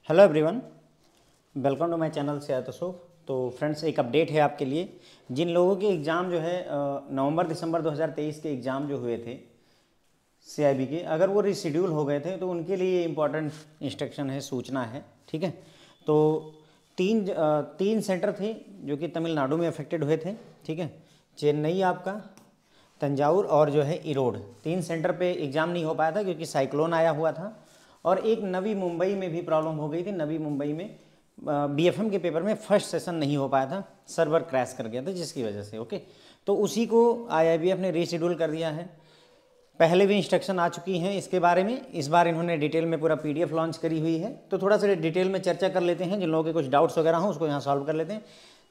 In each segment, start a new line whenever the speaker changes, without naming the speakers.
Hello everyone, welcome to my channel से अशोक। तो friends, एक अपडेट है आपके लिए। जिन लोगों के एग्ज़ाम जो है नवंबर दिसंबर 2023 के एग्ज़ाम जो हुए थे सीआईबी के, अगर वो रिशेड्यूल हो गए थे तो उनके लिए इम्पॉर्टेंट इंस्ट्रक्शन है, सूचना है। ठीक है, तो तीन सेंटर थे जो कि तमिलनाडु में अफेक्टेड हुए थे। ठीक है, चेन्नई, आपका तंजावुर और जो है इरोड, तीन सेंटर पे एग्ज़ाम नहीं हो पाया था क्योंकि साइक्लोन आया हुआ था। और एक नवी मुंबई में भी प्रॉब्लम हो गई थी। नवी मुंबई में बीएफएम के पेपर में फर्स्ट सेशन नहीं हो पाया था, सर्वर क्रैश कर गया था जिसकी वजह से। ओके, तो उसी को आईआईबीएफ ने रीशेड्यूल कर दिया है। पहले भी इंस्ट्रक्शन आ चुकी हैं इसके बारे में, इस बार इन्होंने डिटेल में पूरा पीडीएफ लॉन्च करी हुई है। तो थोड़ा सा डिटेल में चर्चा कर लेते हैं, जिन लोगों के कुछ डाउट्स वगैरह हों उसको यहाँ सॉल्व कर लेते हैं।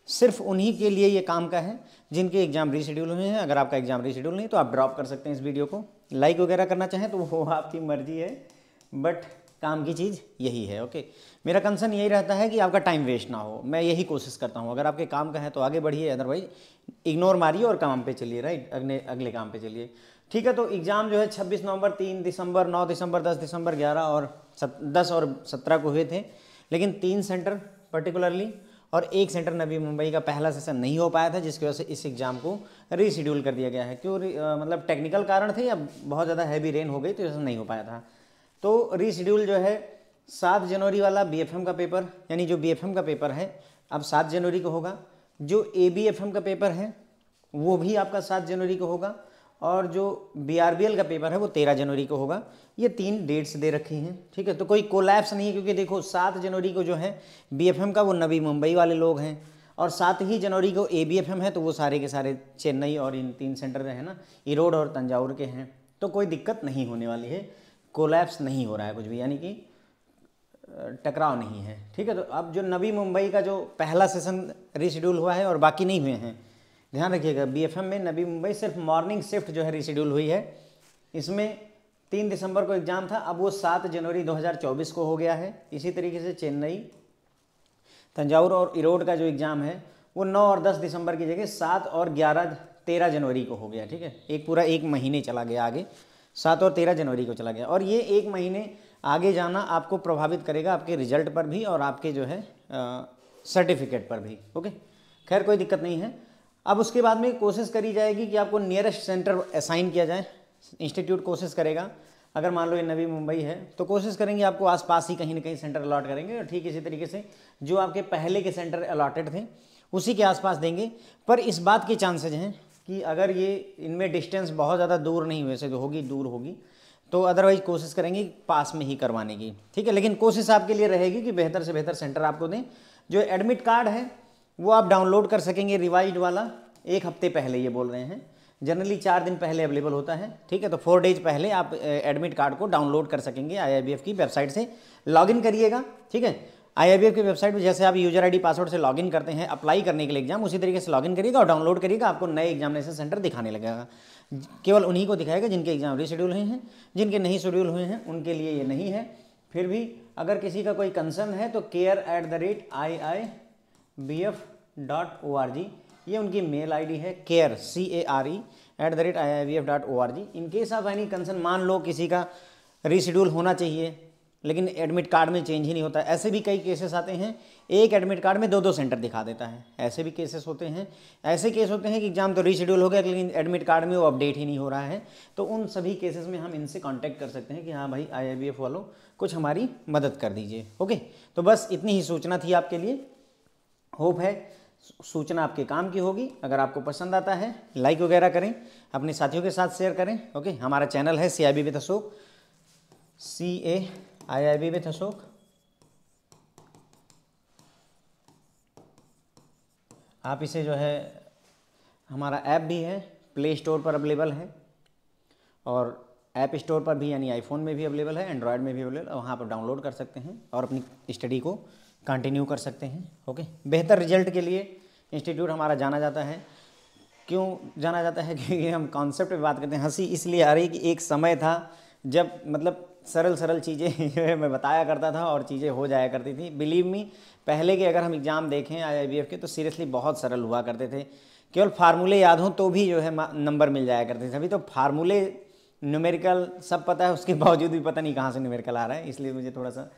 सिर्फ उन्हीं के लिए ये काम का है जिनके एग्जाम रीशेड्यूल हुए हैं। अगर आपका एग्जाम रीशेड्यूल नहीं तो आप ड्रॉप कर सकते हैं इस वीडियो को। लाइक वगैरह करना चाहें तो वो आपकी मर्जी है, बट काम की चीज़ यही है। ओके, मेरा कंसर्न यही रहता है कि आपका टाइम वेस्ट ना हो, मैं यही कोशिश करता हूँ। अगर आपके काम का है तो आगे बढ़िए, अदरवाइज इग्नोर मारिए और काम पे चलिए। राइट, अगले काम पे चलिए। ठीक है, तो एग्ज़ाम जो है 26 नवंबर, 3 दिसंबर, 9 दिसंबर, 10 दिसंबर, 11 और 10 और 17 को हुए थे। लेकिन 3 सेंटर पर्टिकुलरली और एक सेंटर नवी मुंबई का पहला सेशन नहीं हो पाया था, जिसकी वजह से इस एग्ज़ाम को रीशेड्यूल कर दिया गया है। क्यों मतलब टेक्निकल कारण थे या बहुत ज़्यादा हैवी रेन हो गई तो ऐसा नहीं हो पाया था। तो रीशेड्यूल जो है 7 जनवरी वाला बीएफएम का पेपर, यानी जो बीएफएम का पेपर है अब 7 जनवरी को होगा। जो एबीएफएम का पेपर है वो भी आपका 7 जनवरी को होगा। और जो बीआरबीएल का पेपर है वो 13 जनवरी को होगा। ये 3 डेट्स दे रखी हैं। ठीक है, तो कोई कोलैप्स नहीं है, क्योंकि देखो 7 जनवरी को जो है बीएफएम का वो नवी मुंबई वाले लोग हैं, और 7 ही जनवरी को एबीएफएम है तो वो सारे के सारे चेन्नई और इन 3 सेंटर है ना, इरोड और तंजावुर के हैं। तो कोई दिक्कत नहीं होने वाली है, कोलैप्स नहीं हो रहा है कुछ भी, यानी कि टकराव नहीं है। ठीक है, तो अब जो नवी मुंबई का जो पहला सेशन रीशेड्यूल हुआ है और बाकी नहीं हुए हैं, ध्यान रखिएगा। बीएफएम में नवी मुंबई सिर्फ मॉर्निंग शिफ्ट जो है रीशेड्यूल हुई है। इसमें 3 दिसंबर को एग्ज़ाम था, अब वो 7 जनवरी 2024 को हो गया है। इसी तरीके से चेन्नई, तंजावुर और इरोड का जो एग्ज़ाम है वो 9 और 10 दिसंबर की जगह 7 और 11 13 जनवरी को हो गया। ठीक है, एक पूरा एक महीने चला गया आगे, 7 और 13 जनवरी को चला गया। और ये एक महीने आगे जाना आपको प्रभावित करेगा आपके रिजल्ट पर भी और आपके जो है सर्टिफिकेट पर भी। ओके, खैर कोई दिक्कत नहीं है। अब उसके बाद में कोशिश करी जाएगी कि आपको नियरेस्ट सेंटर असाइन किया जाए। इंस्टीट्यूट कोशिश करेगा, अगर मान लो ये नवी मुंबई है तो कोशिश करेंगे आपको आसपास ही कहीं ना कहीं सेंटर अलॉट करेंगे। और ठीक इसी तरीके से जो आपके पहले के सेंटर अलॉटेड थे उसी के आसपास देंगे। पर इस बात के चांसेज हैं कि अगर ये इनमें डिस्टेंस बहुत ज़्यादा दूर नहीं, वैसे तो होगी, दूर होगी, तो अदरवाइज कोशिश करेंगे पास में ही करवाने की। ठीक है, लेकिन कोशिश आपके लिए रहेगी कि बेहतर से बेहतर सेंटर आपको दें। जो एडमिट कार्ड है वो आप डाउनलोड कर सकेंगे रिवाइज्ड वाला, 1 हफ्ते पहले ये बोल रहे हैं। जनरली 4 दिन पहले अवेलेबल होता है। ठीक है, तो 4 डेज पहले आप एडमिट कार्ड को डाउनलोड कर सकेंगे आईआईबीएफ की वेबसाइट से। लॉगिन करिएगा। ठीक है, आईआईबीएफ की वेबसाइट में जैसे आप यूजर आईडी पासवर्ड से लॉगिन करते हैं अप्लाई करने के लिए एग्जाम, उसी तरीके से लॉगिन करिएगा और डाउनलोड करिएगा। आपको नए एग्जामिनेशन सेंटर दिखाने लगेगा। केवल उन्हीं को दिखाएगा जिनके एग्जाम रीशेड्यूल हुए हैं, जिनके नहीं शेड्यूल हुए हैं उनके लिए ये नहीं है। फिर भी अगर किसी का कोई कंसर्न है तो care@iibf.org, ये उनकी मेल आईडी है, care@iibf.org। In case of any concern, मान लो किसी का रीशेड्यूल होना चाहिए लेकिन एडमिट कार्ड में चेंज ही नहीं होता, ऐसे भी कई केसेस आते हैं। एक एडमिट कार्ड में 2 सेंटर दिखा देता है, ऐसे भी केसेस होते हैं। ऐसे केस होते हैं कि एग्जाम तो रीशेड्यूल हो गया लेकिन एडमिट कार्ड में वो अपडेट ही नहीं हो रहा है। तो उन सभी केसेस में हम इनसे कांटेक्ट कर सकते हैं कि हाँ भाई आईआईबीएफ वालों कुछ हमारी मदद कर दीजिए। ओके, तो बस इतनी ही सूचना थी आपके लिए। होप है सूचना आपके काम की होगी। अगर आपको पसंद आता है लाइक वगैरह करें, अपने साथियों के साथ शेयर करें। ओके, हमारा चैनल है CIB with Ashok, CAIIB with Ashok. आप इसे जो है, हमारा ऐप भी है, प्ले स्टोर पर अवेलेबल है और ऐप स्टोर पर भी, यानी आईफोन में भी अवेलेबल है, एंड्रॉयड में भी अवेलेबल है। वहाँ पर डाउनलोड कर सकते हैं और अपनी स्टडी को कंटिन्यू कर सकते हैं। ओके, बेहतर रिजल्ट के लिए इंस्टीट्यूट हमारा जाना जाता है। क्यों जाना जाता है? क्योंकि हम कॉन्सेप्ट पे बात करते हैं। हंसी इसलिए आ रही कि एक समय था जब मतलब सरल चीज़ें जो है मैं बताया करता था और चीज़ें हो जाया करती थी। बिलीव मी, पहले के अगर हम एग्ज़ाम देखें आईआईबीएफ के तो सीरियसली बहुत सरल हुआ करते थे। केवल फार्मूले याद हों तो भी जो है नंबर मिल जाया करते थे। अभी तो फार्मूले, न्यूमेरिकल सब पता है, उसके बावजूद भी पता नहीं कहाँ से न्यूमेरिकल आ रहा है। इसलिए मुझे थोड़ा सा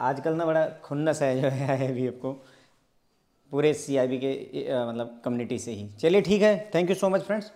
आजकल ना बड़ा खुन्नस है जो है अभी आपको पूरे CIB के मतलब कम्युनिटी से ही। चलिए ठीक है, thank you so much friends.